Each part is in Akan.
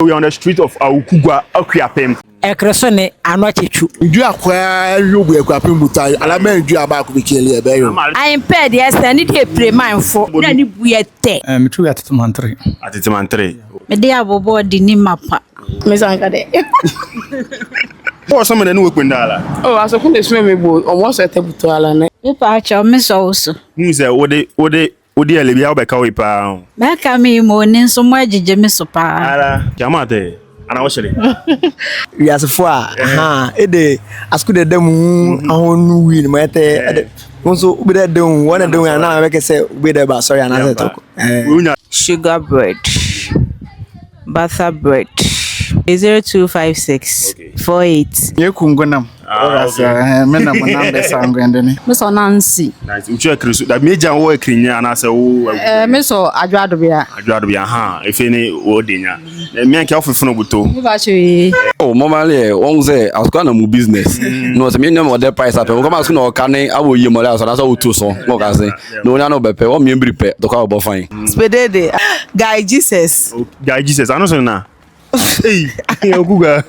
We are on the street of Akuapem. Ekresone anochichu. You acquire you be Akuapem butai. Alama you about to be killed. I impaired yes, I need to pray mindful. Then we are te. Me too at Mantre. At the Mantre. Me dia bobo di ni mapa. Me sanka de. Oh, some of the new Quindala. Oh, I saw the swimming pool almost at the butuala. Me pa cha me so also. Who say Odi Elibia Bekawi pa. Meka me mo ni so mo agije me so pa. Ara, Jamate. Ana washele. We as for ede asku de demu ahonu wi ni mate so be de don one de don na make say be de ba sorry na talk. Sugar bread, butter bread, 0256 48. Ye kungonam. Mena manambe sangwendeni. Miso Nancy. Nice. Uchu ekrisu. Da meja wo ekrinya na se wo. Miso adwadobia. Adwadobia ha. Efe ni wo denya. Me anke ofefuno buto. Oh, normally won say I was going to move business. No, so me no more price up. We come ask no can awo yi mo la so na so to so. Mo ka say. No na no bepe. O me mbiri pe. To ka obo fine. Spedede. Guy Jesus. Guy Jesus. I know so na. Hey, Google.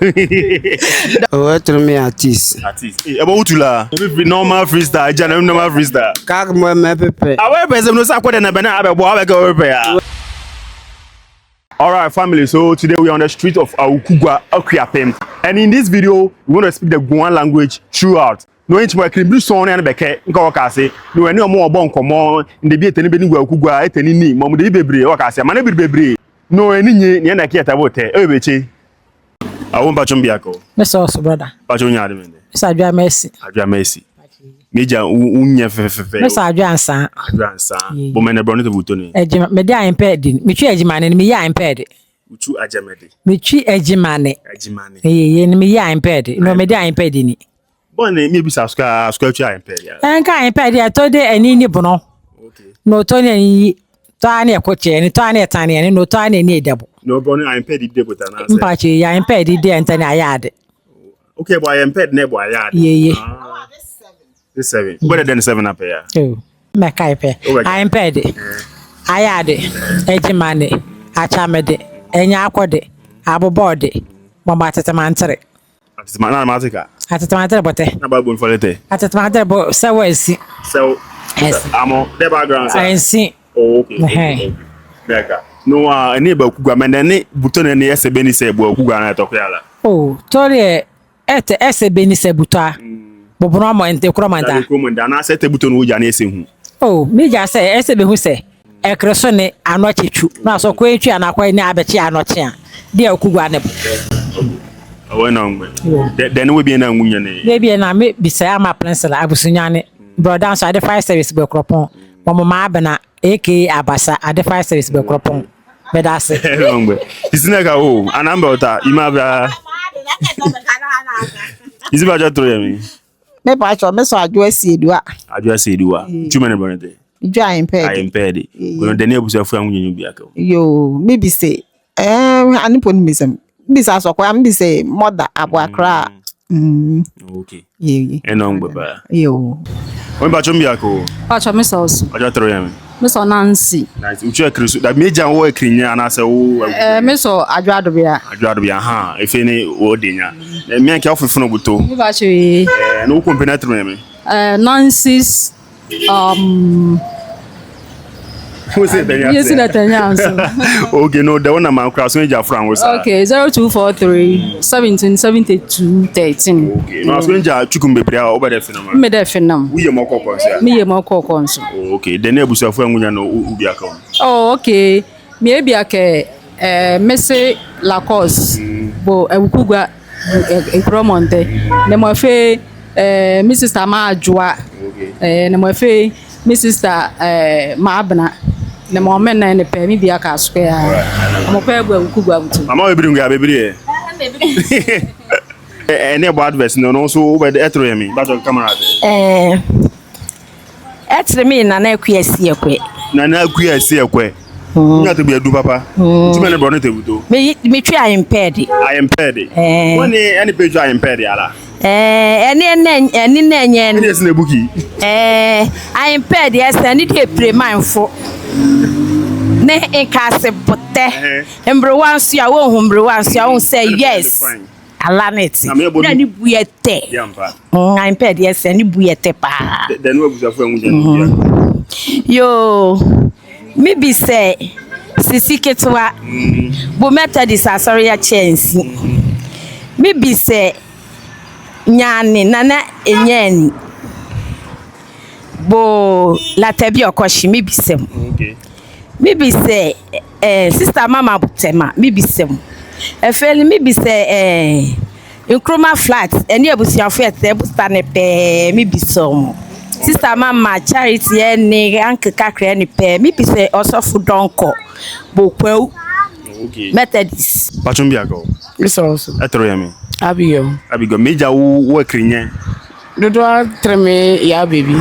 Oh, tell me artist. Artist. Hey, about utula. Maybe normal freestyle. Jana normal freestyle. Kak mo me pepe. Awe pese no sa kwede na bena abe bo abe ka pepe. All right, family. So today we are on the street of Akuapem, and in this video we want to speak the Guan language throughout. No inch more crib so na beke nka waka say no eni omo obo nkomo nde bi eteni be ni Akugua eteni ni mo de bebre waka say ma na bebre. No, any ni na kieta bote. Ebeche. I won't patch on biako. Miss also brother. Patch on yard. Miss Adria Mercy. Adria Mercy. Meja unya fefe. Miss Adria San. Adria San. Bo me na broni to butoni. Ejima me dia impaired. Me twi ejimane me ya impaired. Uchu ajamede. Me twi ejimane. Ejimane. Ye me ya impaired. No me dia impaired ni. Bon me bi sa square twi impaired ya. Enka impaired ya to de ani ni bono. Okay. No to ni Tani ekoche ni tani etani ni no tani ni edabo. No bro I impaired the go na say. Mpachi ya impaired the entani ayade. Okay boy I impaired ne boy ayade. Ye. This 7. Better than 7 up here. Oh. Me kai pe. I impaired. Ayade. Ejimane. Achamede. Enya akode. Abobode. Mama tetemantere. Tetemantere matika. Tetemantere bote. Na ba bon folete. Tetemantere bo sewo esi. So amo the background. Ensi. Oh, okay. Nega. No, any Akugua mene buto ne esebe ni se bo Akugua na tokoyala. Oh, tori ete esebe ni se buta. Bobro mo ente kromanta. Na kromanta na se te buto no uja na ese hu. Oh, mi ja se esebe hu se. Ekresone anochichu. Na so ko etwi anakwa ni abechi anochi a. De Akugua ne. Oh, no ngwe. Then we be na ngunya ne. We be na me bisa ama princess abusunyane. Brother so ade fire service be kropon. Mama abena AK abasa ade fire service be kropon be da se ngwe isinaka o anamba ota imabra iziba jatro yemi Me pa cho me so adwo siedua chuma ne bonete dwa impaired kono de ne abusafu anwunyu bi aka yo me bi se anipo ni misem bi sa so kwa me bi se mother abuakra okay ye enongbe ba yo When patch on biako. Patch on miss also. Ajatro yemi. Miss Nancy. Nice. Uchu ekrisu. Da meja wo ekrinya na se wo. Miss adwadobia. Adwadobia ha. Efe ni wo denya. Me anke ofefuno buto. Me ba che. No company atro yemi. Nancy's Who's it then? Yes, that answer. Okay, no, the one I'm crossing your friend was. Okay, 0243 1772 13. Okay, no, I was going to chukumbe prayer over the phenomenon. Me the phenomenon. We are more couples. Me more couples. Okay, the neighbors of Fuan no Ubiaco. Oh, okay. Maybe I can Messi Lacoste. Bo Akugua Cromonte. Nemofe Mrs. Tama Joa. Okay. Nemofe Mrs. Mabna. Na moment na ne pe mi bia ka square mo pe gba Akugua butu mama we bring abebiri any about adverse no so over the etro yemi back on camera etre mi na akuasi ekwe na akuasi ekwe nya to be adu papa ti me ne bro no te buto me twi I impaired when any page I impaired ala eni na enye any is na buki I impaired yes I need to pray mindful ne nkase bote embrewansu ya wo humbrewansu ya wo say yes alaneti na ni buyete yampa impaired yes ni buyete pa then we busafu enwuje yo me be say sisi ketwa bo methodist asori ya chance me be say nyane nana enyani bo la tebi okoshi me be sem okay me be say sister mama butema me be sem efeli me be say Nkrumah flat eni ebusiafo ete bustane pe me be som sister mama charity eni anke kakra eni pe me be say osofu donko bokwa okay Methodist pachumbia go Resource. etro yami Abigail. meja wo krinye Dodo treme ya baby.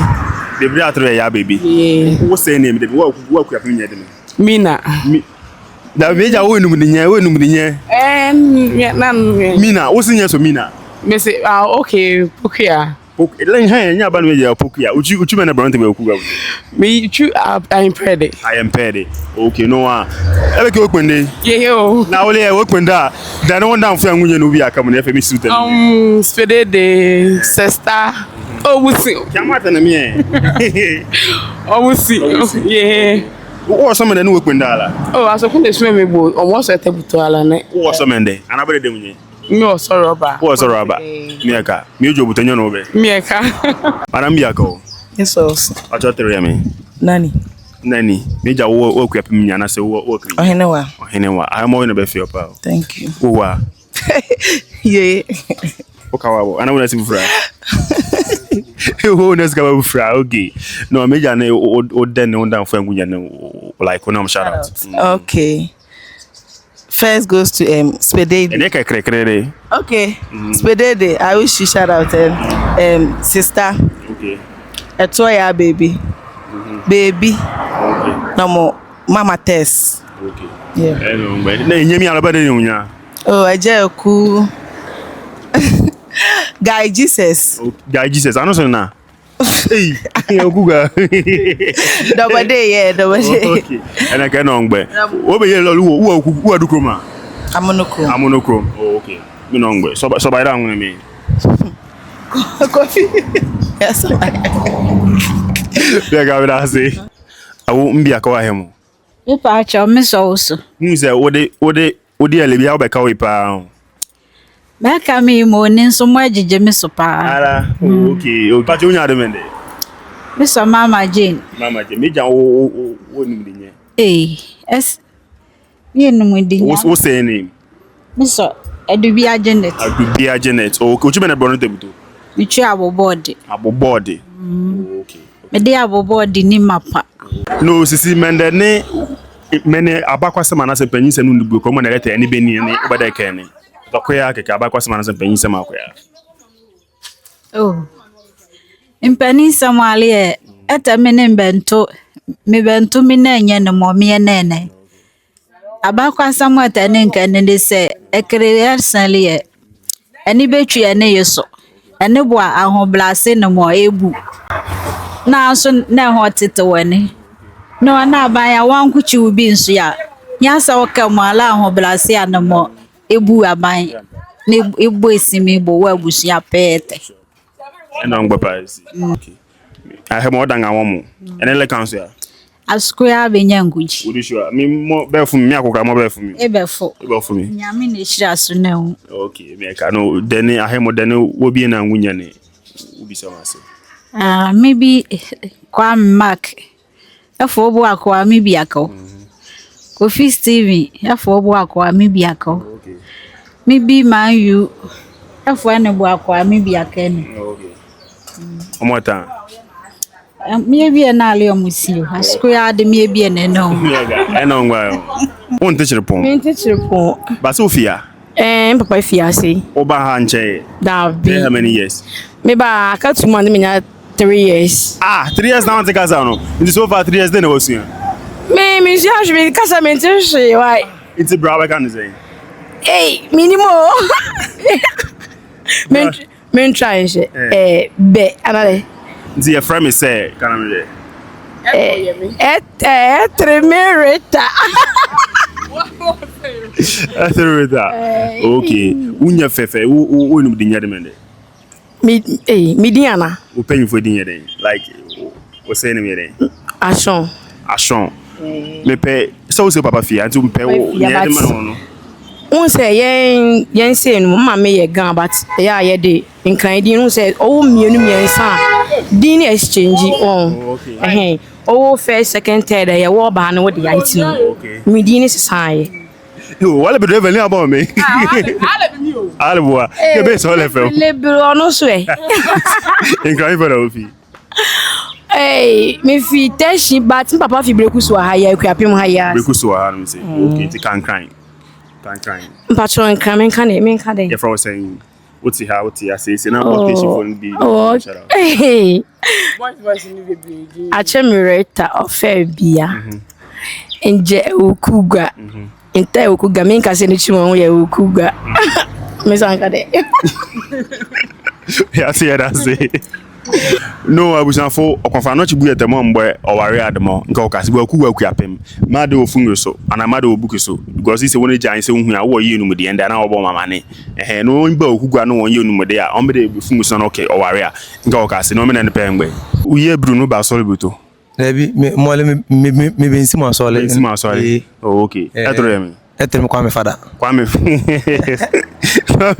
de bri atro ya baby Yeah. wo say name de wo Akuapem nye de Mina. da meja wo enum de nye mina wo sinye so mina Me say okay, okay. len han nya ba no meja pokuya uchi me na brante me okuga Me you I'm ready. I am pede okay no ebe ke okwende Yeah. na wole e okwenda da no ndan fu anwunye no bi aka mo na femi suit Spede de sister. Oh, we see. Jamata na me Oh, we see. Yeah. wo so me na no okwenda ala Oh, I saw the swim me boat. Almost at the ala ne. wo so me nde anabere de munye Me sorry rubber. wo so raba miaka mi ojo butanyo no be Mieka. para mbiaka o Jesus. acho tere ya me Nani? meja wo Akuapem nya na se wo kri Ohenewa. amo no be feel pa Thank you. wo wa Yeah. okawa ana wona sifura ho nes ka fura okay no meja na o den no ndan fu anwunya na like when I'm shout out Okay. First goes to Spedede. ene ka krekere Okay. Spedede, I wish you shout out sister. okay Etoya baby. Baby. okay No more Mama Tess. okay Yeah. na enyemi alaba de nyunya Oh, Ejeku. Guy Jesus. guy Jesus I know so na hey okuga Double day, yeah, double day. okay ene ka no ngbe wo be ye lo wo adukroma Amonoko. amonokrom okay mi no ngbe so by that ngwe me Coffee. Yes. be ga wada say awu mbia ka wa hemu Ipa acha omiso mu se wode ele bia wo be ka we pa Meka mi mo ni nso mo agije mi so pa. ara okay pa jo nya de mende Mi so Mama Jane. mama je meja wo num de nye Ye no mo di nya. wo say name Mi so Edubia Janet. Akuapem Janet okay uchi me na bro no tebuto Mi twa abobode. abobode okay Me de abobode ni mapa. no sisi mende ne mene abakwasema na se panyin se no ndubu ko mo na leta ni beni ne obada ka ne bakoya keke abakwasema na se panyin se makoya Oh. Impani samali eta mene mbento. Me bento mi na enye no mo mi enene. Abakwa samata ne nka ne se ekere arsanle ani betwi ene yeso. Ene bo ahoblase no mo ebu. Na so na ho tete wani. No na abaya wankuchi ubi nso ya. Nyasa woka mo ala ahoblase anamo ebu aban. Ne ebu esimi bo wa busia pete. ena ngba pa isi okay I mo dan awon mu ene le kan so ya Askoya benya nguji. wodi sure mi mo be fu mi akokra mo be fu mi Ebefo. e be fu mi Nyame na hira so na hu. okay me ka no deni ahemo deni wo bi na nwunya ne ubi se ma se Maybe kwa Mark. Efo obo akwa maybe akọ. Kofi Steven, efo obo akwa maybe akọ. okay Maybe man you. Efo ene bo akwa maybe akene. okay omota Maybe na ale omusio. Askoya de maybe ene no. ena ngwa won te chirpon Me chirpo. ba Sofia Papa fiase. oba ha nche Da bi. how many years Me ba ka tuma me nya 3 years. 3 years now take us no into so far 3 years then was you Me já vi casamento cheio, vai. it's a brother can say Ei, mínimo. Men try be anale. nti your friend me say can am there Tremerita. Okay. Unya fefe, who no dinya demende. Midiana. Who pay you for dinya den? Like, what's saying me den? Ashon. Me pay so papa fia, and to pay yeah the man no. One say yen say no mama me ye gan but yeah ye de nkran din no say oh mienu miensa din exchange on oh first second third ye wo ba na wo de yanti no me din is sai wala be driver ni about me ala boa ke be so le fe le bro no so e nkran for ofi me fi teshi but papa fi breku so ha ya Akuapem ha ya breku so ha no say okay ti kan crying. Patron coming can it mean can they? If I was saying, what's how I say, now what phone be? Hey, I chemireta of fair beer. And je ukuga. Inte ukuga mean can say the chimon we ukuga. Miss Ankade. Yeah, see that say. No, I was not for or confirm not to be at the mom boy or worry at the mom. Go cast well cool Akuapem. Mado fungo so and a mado book so because this is one giant so who are you no the end and our bomb money. And no one bow who got no one you no there. On the fungus on okay or warrior. Go cast no man and the pen way. We hear Bruno Basolibuto. Maybe maybe Simon Solid. Oh, okay. Etem Kwame father. Kwame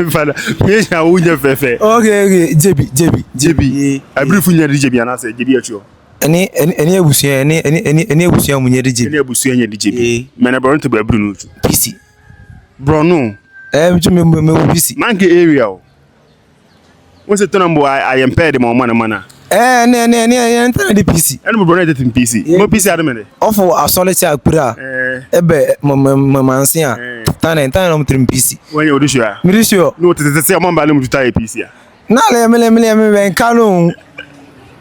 father. Me ya unya fefe. Okay, JB. I brief you JB and I say JB acho. Any ebusia any ebusia munye JB. Any ebusia nye JB. Me na bron to be Bruno. PC. Bruno. Me PC. Manke area o. What's the number I am paid more mana. The PC. And we brought it in PC. Mo PC adamene. Ofo asolete akura. Ebe mamansia. Tan no trim PC. When you do sure. Me sure. No te say am ba le mu tutai PC a. Na le me kanu.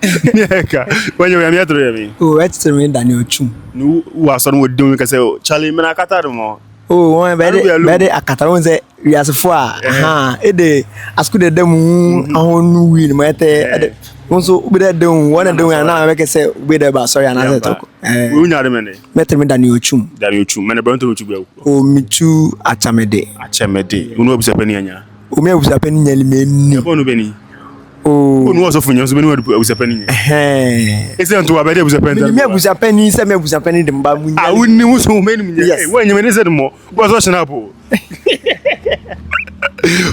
Neka. When you am here to me. Oh, it's me Daniel Chum. No who are son we do me say Charlie me na kata do mo. Oh, one very akata won say we as for e dey asku de dem ahonu wi no mete so we dey don one dey na make say we dey ba sorry na talk we nya de me mete me Daniel Chum me na bron to chu o michu achamede unu obisa pani anya o me obisa pani nya me ni e bonu beni oh unu so funyo so beni obisa pani nya ese antu abede obisa pani me obisa pani se me obisa pani de mba mu nya ah wonni muso me ni nya we nya me ne se de mo bo so shina po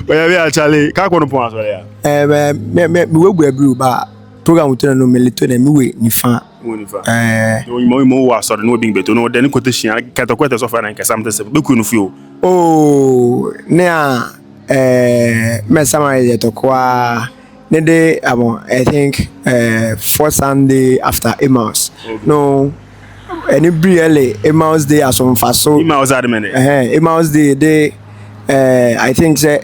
Oya be Charlie ka ko no pon aso ya me wegu abru ba program utena no melito na mi we nifa mo wa so no bin beto no de ni quotation kata kwete so fa na nkasa mtese be ku no fio oh ne a me summary to kwa ne de I think fourth Sunday after Emmaus no any really Emmaus day as on faso Emmaus admene Emmaus day I think say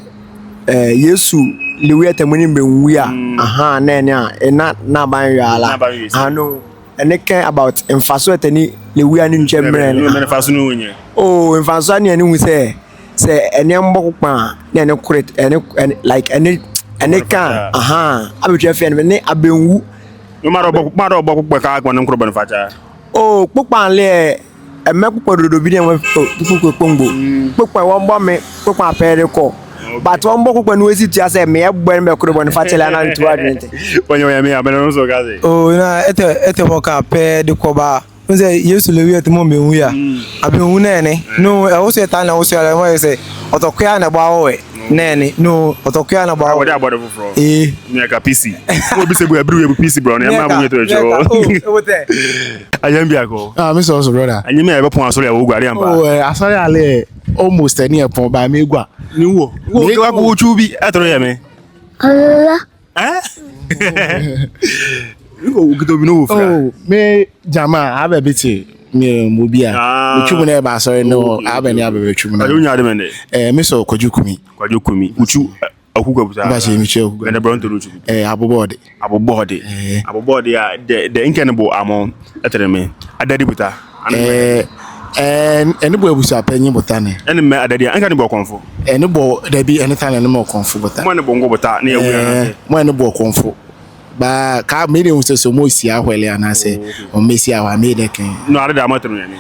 Yesu liwe atemuni mbenwia aha na na ban yala ano ene kan about emfaso eteni liwe ani nchemre no emfaso no nye oh emfaso ani hu say ene mbokpa na ene correct ene like ene kan aha abetwa fe ne abenwu no maro obokpa ka agbo ne nkrobo ne facha oh popa le emekpo dodo bi ne pupu kpongbo popa won bo me popa pere ko but won bo ko no esi say me egbo me kuro no fatela na ntu adwente wonyo ya me abena no so gaze oh na ete mo ka pe de ko ba nze Yesu le wi ete mo mehu ya abehu na ne no e wo se ta na wo se ala mo se otokwa na gba wo nene no otokwa na gba wo de abode fufro me ka PC wo bi se bu abru e PC bro na ma bu yeto ejo oh wote ayam bia ko me so brother anyi me e be pon aso ya wo gware amba oh asori ale almost any epon ba me gwa ni wo wa ko chu bi atoro ya me Ngo gito bi no wo fra oh me jama abebiti me mobia me chumu na ba sorry no abeni abebe chumu na ayo nya de mende me so kwajukumi uchu akugwa buta ba she mi che akugwa na bronto no chu abobode ya de inkenable amon etere adadi buta ene bo abusa panyi botane ene me adadi anka ne bo konfo ene bo da bi ene tane ne mo konfo bota mo ne bo ngo bota ne ewu mo ene bo konfo ba ka me dey so mo si ahwele anase o me si awa me dey ken no are da matru ni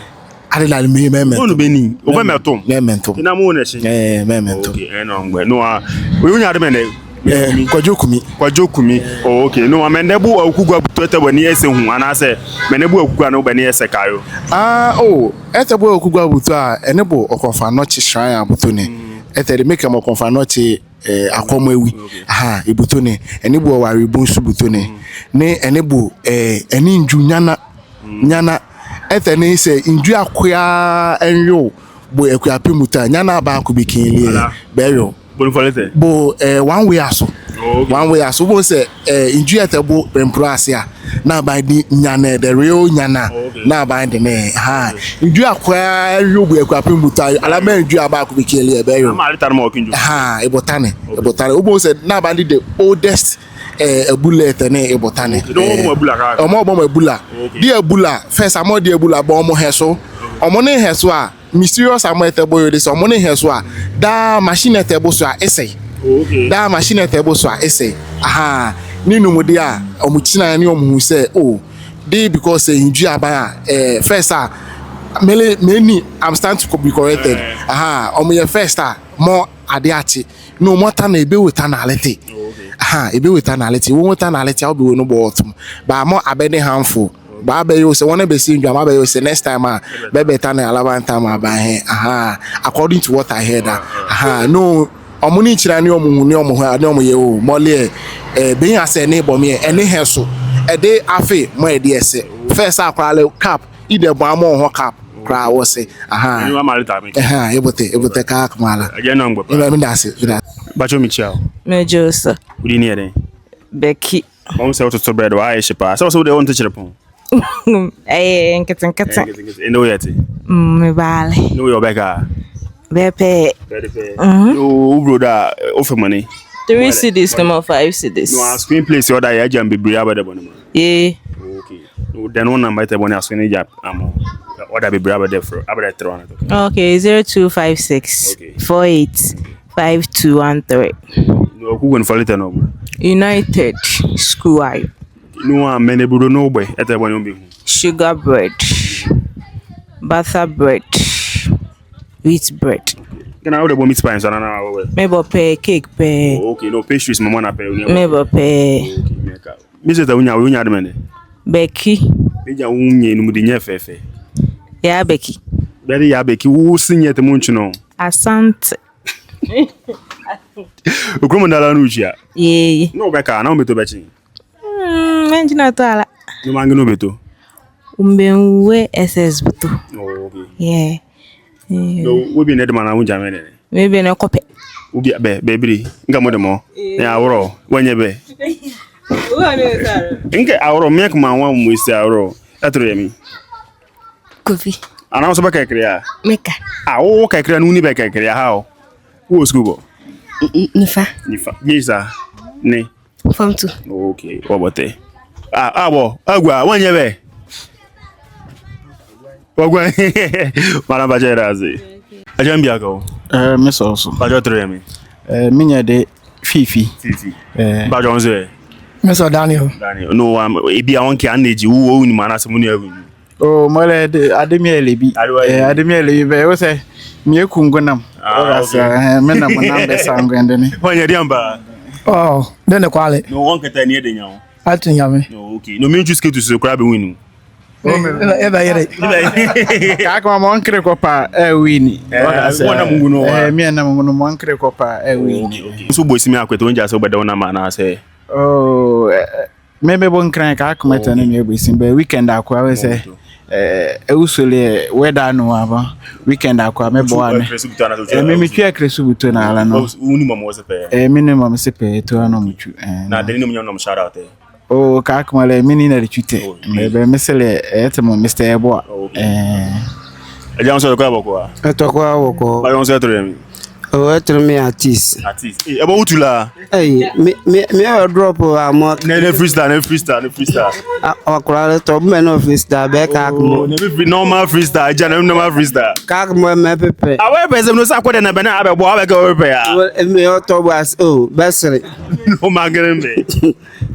are la me no beni o ba metom ina mo na shi mementum okay no ngbe no we unya de me kwajokumi oh okay no amenebu akugwa butote bani ese hu anase menebu akugwa no bani ese kayo etebu akugwa buto a enebo okonfa no chi shrine abuto ni etere make am okonfa no chi akomawi ibuto ni enebo wari bunsu buto ni ne enebo eni nju nyana etene se nju akoya enyo bo Akuapem muta nyana ba akubikin le beyo bo one way aso bo say inju etebo pempro asia na ba di nyana the real nyana na ba de me inju akwa yobu Akuapem muta ala me inju aba akubikele ebe yo ebotane bo say na ba di the oldest bullet ne ebotane omo ebula di ebula first amo di ebula bo omo heso omo ne heso a mysterious amete boy this omo ne heso a da machine etebo so a essay da machine etebo so a essay ninu mu dia omuchina ni omu say dey because inju aba first many I'm starting to be corrected omo ye first more adiachi no more tan ebe wetanality ebe wetanality wo wetanality obi wo no bottom ba more abede harmful Baba you say one be seeing you Baba you say next time bebe tan alaban time aba according to what I heard no omuni chira ni omu ni omu ha ni omu ye o mole being as a neighbor me any heso e dey afi mo e dey ese first akwale cap ide bo amo ho cap kra wo say ni wa malita me ebote ka akmala aje no ngbo me ndase bacho mi chiao Mejo sir. Udi ni eden Becky. Mom say to bread wa ai shipa so they want to chirepon Nketen. No yeti. Me vale. No your beka. Bepe. No brother offer money. 3 CDs no 5 CDs. No screen place order ya jam be bria ba de bonema. Yeah. Okay. No then one number te bonne screen jam amo. Order be bria ba de for abada 300. Okay, 0256 48 5213. No ku gon follow no. United School ayo. No one many budo no boy ete bonne be. Sugar bread. Butter bread. Wheat bread. Can I order meat pie so na we? Maybe pay cake pay. Okay, no pastries mama na pay. Maybe pay. Okay, Mr. Unya de mene. Becky. Beja unye no mudi nyefefe. Ya Becky. Beri ya Becky wo sinye te munchu no. Asante. Ukromo ndala nuchia. Yeah. No beka na umbeto bechi. Menjina to ala. No mangi no beto. Umbenwe SS buto. Oh, okay. Yeah. No, we be need man unja mene. Maybe na kope. Ubi bebre. Nga modemo. Ya awro. Wenye be. Nke awro mek man wan mu isi awro. Etro yemi. Kofi. Ana so beka kria. Meka. O ka kria nu ni beka kria how. Wo school go. Nifa. Yesa. Ne. Form 2. Okay, obote. Abo, agwa wenye be. Ogwa. Mara bajera zi. Ajambia ko. Me so Bajo tro yemi. Minya de Fifi. Bajo nze. Me so Daniel. No, ebi awon ki aneji wo ni mana se mu ni awu. Mole de ademiele bi. Ademiele bi be wo say mi ekungonam. Me na mo na be sangwende ni. Wanya diamba. Then the quality. No one keta ni ede nyawo. Atinyame. No, okay. No me just get to crab win. Eba yere. Ka ko mo nkre ko pa win. Wona mungu no. Me na mungu no mo nkre ko pa win. So boy simi akweto onja so beda wona ma na say. Maybe bon kran ka akometa na me boy be weekend akwa we say usole weather no aba weekend akwa me bo ane. Me twa kresu buto na ala no. Minimum was pe. Minimum se pe to na mutu. Na deni no nyom shout out there. Ka akomale mini na retute. Me mesele etemo Mr. Ebo. Eja onso ko aboko. Etokwa woko. Ba onso etro yemi. Etro me artist. Ebo utula. Me drop amo. Ne freestyle. Akura to me no freestyle be ka akmo. Ne normal freestyle, ja normal freestyle. Ka akmo me pepe. Awe pese no sakode na be na abebo abega pepe ya. Me to was besere. No magrembe.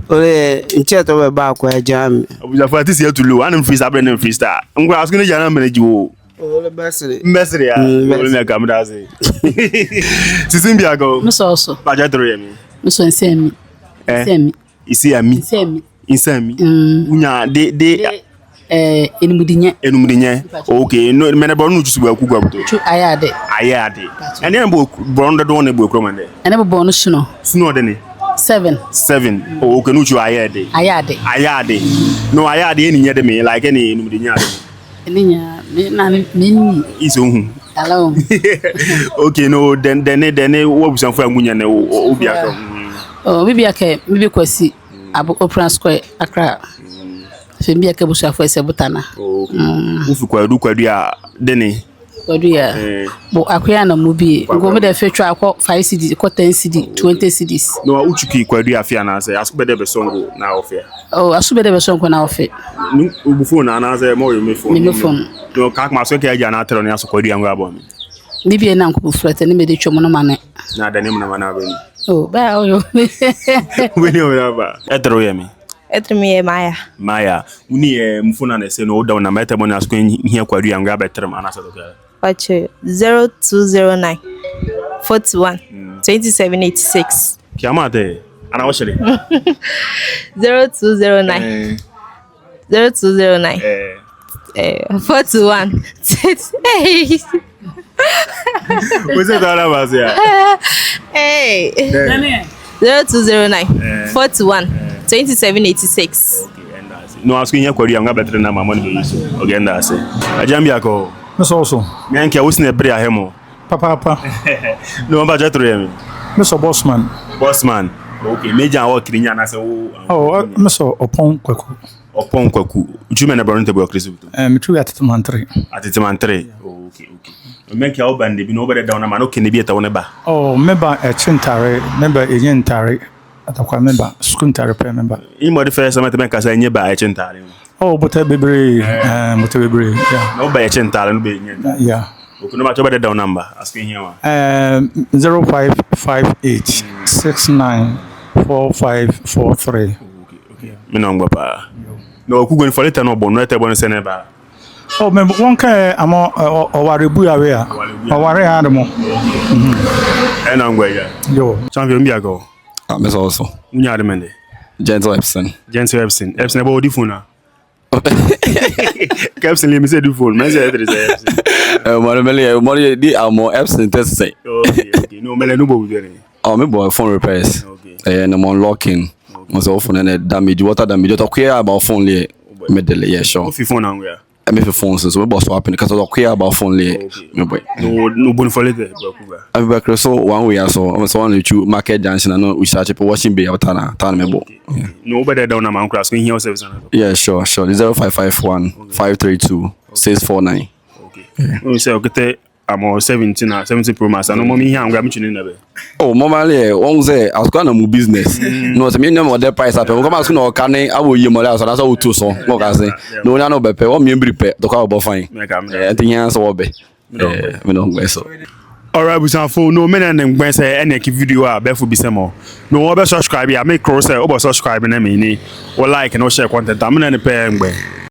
Ole nche to be ba kwa jam. Abuja this year to low and freestyle brand and freestyle. I'm going to ask you to manage you. Ole basiri. Mesri ya. Ole me kam da say. Sisin bia go. Me so so. Ba ja toro yemi. Me so nsemi. Nsemi. Isi ami. Nsemi. Insami. Unya de enumudinye. Okay, no me na bro no chusu ba kugwa buto. Chu ayade. Ayade. Ene mbo bro ndo do na bu ekro mande. Ene bo no suno. Suno de ni. 7. Oh, okay, no chu ayade. Ayade. No ayade eni nye de me like eni enumudinye ade. Eninya na me Iso hu. Hello. Okay, no then wo busan fo amunya na obi aka. Oh, bibi aka bibi kwasi abu Open Square Accra. Fembi aka busa fo ese butana. Ufu kwadu a deni. Kwadu ya. Bo akwya na mubi. Ngo me de fetwa akọ 5 cedi, akọ 10 cedi, 20 cedis. No uchuki kwadu afia na say asubede be songo na ofia. Oh, asubede be songo na ofia. Ubu phone na say mo me phone. Me phone. No kak ma so ke aja na atro na so kwadu ango abo me. Bibi na nko flete ni me de twomo no mane. Na da nem na mana ba ni. Oh, ba oyo. We ni o ba. Etro yemi. Etrimi Maya. Maya, uni mfuna na say no down na meta mo na so hia kwadu ango abetrem anasa to ka. Pacho 0209 41 2786. Kiamate ana washere. 0209 0209 41 hey. What's that about here? Hey. 0209 41 2786. No asking here kwari anga better na mama no use. Okay nda say. Ajambi ako. Me so. Me anke wo sine bre ahemo. Papa. No ba jatro yemi. Me so bossman. Okay, meja wo kirinya na say wo. Oh, me so Opon Kwaku. Opon Kwaku. Ujume na bronte bo krisibuto. Me tru Ateteman 3. Ateteman 3. Okay. Me anke wo bande bi no be down na ma no kene bi eta wo ne ba. Oh, member Chintare, member Enyentare. Atakwa member Skuntare pe member. Imo the first time me kasa nye ba Chintare. Oh, but bebre, yeah. No ba Chintare no be nye. Yeah. Okay, no ma choba the down number. Asking here. 0558 694543. Okay. Me no ngba pa. No ku go for later no bo no ete bo no se ne ba. Oh, me won ka amo owarebu awe a. Oware ha de mo. Ena ngwa ya. Yo. Champion bi ago. Me also. Unya de mende. Gentle Epson. Epson about the phone. Epson let me say the phone. Me say Epson. Mo di amo Epson test say. Okay. No me no bo bi ni. Oh, me boy phone repairs. Okay. No unlocking. Mo say phone na damage, water damage. To clear about phone le me dele yeah sure. Ofi phone angwa. Me for phone so we boss swap because to clear about phone le me boy. No bon for later bro kuga. I be back so one way so I'm so on you market junction and no we search for watching be about tan me bo. No better down na man class when here service. Yeah, sure. 0551 532 649. Okay. We say okay I'm 17 Pro Max. No mommy here I'm grabbing you in there. Oh, normally, one say I was going to move business. No, so me no more the price up. Come as no can I will you more so that's all too so. What can say? No, no be pay. What me be pay. To call fine. I think he answer be. Me no go so. Alright, we say for no men and when say any video ah be for be some. No obe subscribe ya make cross say obe subscribe na me ni or like no share content. I'm na pay ngbe.